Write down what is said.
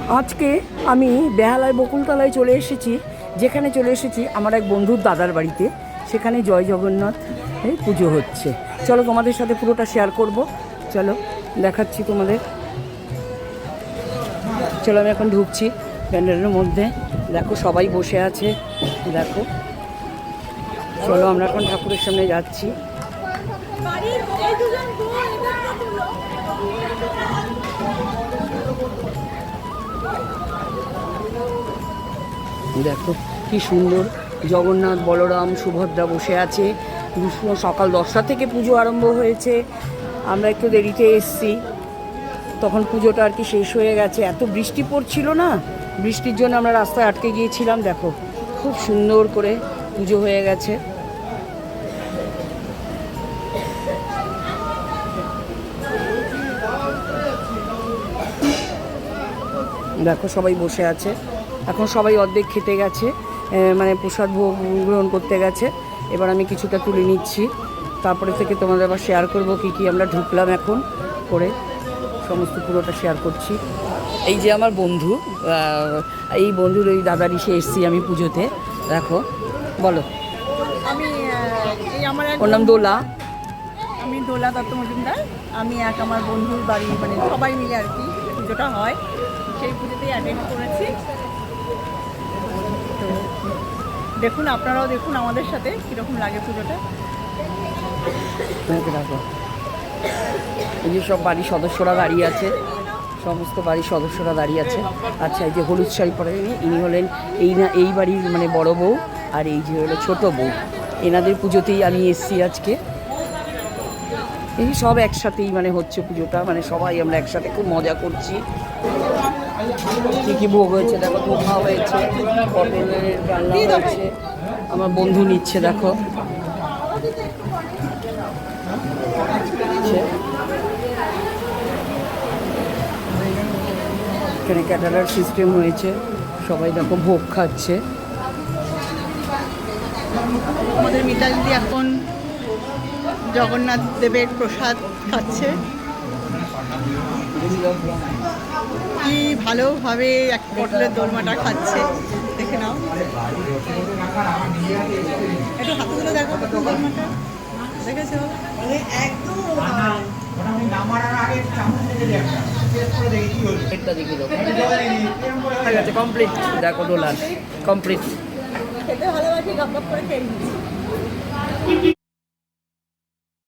আজকে আমি বেহালায় বকুলতলায় চলে এসেছি, যেখানে চলে এসেছি আমার এক বন্ধুর দাদার বাড়িতে। সেখানে জয় জগন্নাথ পুজো হচ্ছে। চলো তোমাদের সাথে পুরোটা শেয়ার করব। চলো দেখাচ্ছি তোমাদের। চলো আমি এখন ঢুকছি প্যান্ডেলের মধ্যে। দেখো সবাই বসে আছে, দেখো। চলো আমরা এখন ঠাকুরের সামনে যাচ্ছি। দেখো কি সুন্দর জগন্নাথ, বলরাম, সুভদ্রা বসে আছে। সকাল 10টা থেকে পুজো আরম্ভ হয়েছে। আমরা একটু দেরিতে এসছি, তখন পুজোটা আর কি শেষ হয়ে গেছে। এত বৃষ্টি পড়ছিল না, বৃষ্টির জন্য আমরা রাস্তায় আটকে গিয়েছিলাম। দেখো খুব সুন্দর করে পুজো হয়ে গেছে। দেখো সবাই বসে আছে। এখন সবাই অর্ধেক খেতে গেছে, মানে প্রসাদ ভোগ গ্রহণ করতে গেছে। এবার আমি কিছুটা তুলে নিচ্ছি, তারপরে থেকে তোমাদের আবার শেয়ার করব কি আমরা ঢুকলাম এখন করে, সমস্ত পুরোটা শেয়ার করছি। এই যে আমার বন্ধু, এই বন্ধুর ওই দাদার ইসে এসছি আমি পুজোতে। দেখো বলো। আমি আমার ওর নাম দোলা। আমি দোলা দত্ত মজুমদার। আমি আমার বন্ধুর বাড়ি, মানে সবাই মিলে আর কি পুজোটা হয়, সেই পুজোতেই অ্যাটেন্ড করেছি। তো দেখুন, আপনারাও দেখুন আমাদের সাথে কীরকম লাগে পুজোটা। দেখো এই যে সব বাড়ির সদস্যরা দাঁড়িয়ে আছে, সমস্ত বাড়ির সদস্যরা দাঁড়িয়ে আছে। আচ্ছা, এই যে হলুদ শাড়ি পরে ইনি হলেন এই বাড়ির মানে বড় বউ, আর এই যে হলো ছোট বউ। এনাদের পুজোতেই আমি এসছি আজকে। এই সব একসাথেই মানে হচ্ছে পুজোটা, মানে সবাই আমরা একসাথে খুব মজা করছি। কী কী ভোগ হয়েছে দেখো, ধোখা হয়েছে, পটলের ডালনা হয়েছে। আমার বন্ধু নিচ্ছে, দেখো। এখানে ক্যাটারার সিস্টেম হয়েছে, সবাই দেখো ভোগ খাচ্ছে। আমাদের মিতালি এখন জগন্নাথ দেবের প্রসাদ খাচ্ছে। কি ভালোভাবে এক পটলের দোলমাটা খাচ্ছে, দেখে নাও। একটু হাতে তুলে দেখো দোলমাটা, দেখেছো? কমপ্লিট দেখো দোলার কমপ্লিট। খেতে ভালোবাসি, গপ গপ করে খেয়ে নিচ্ছি।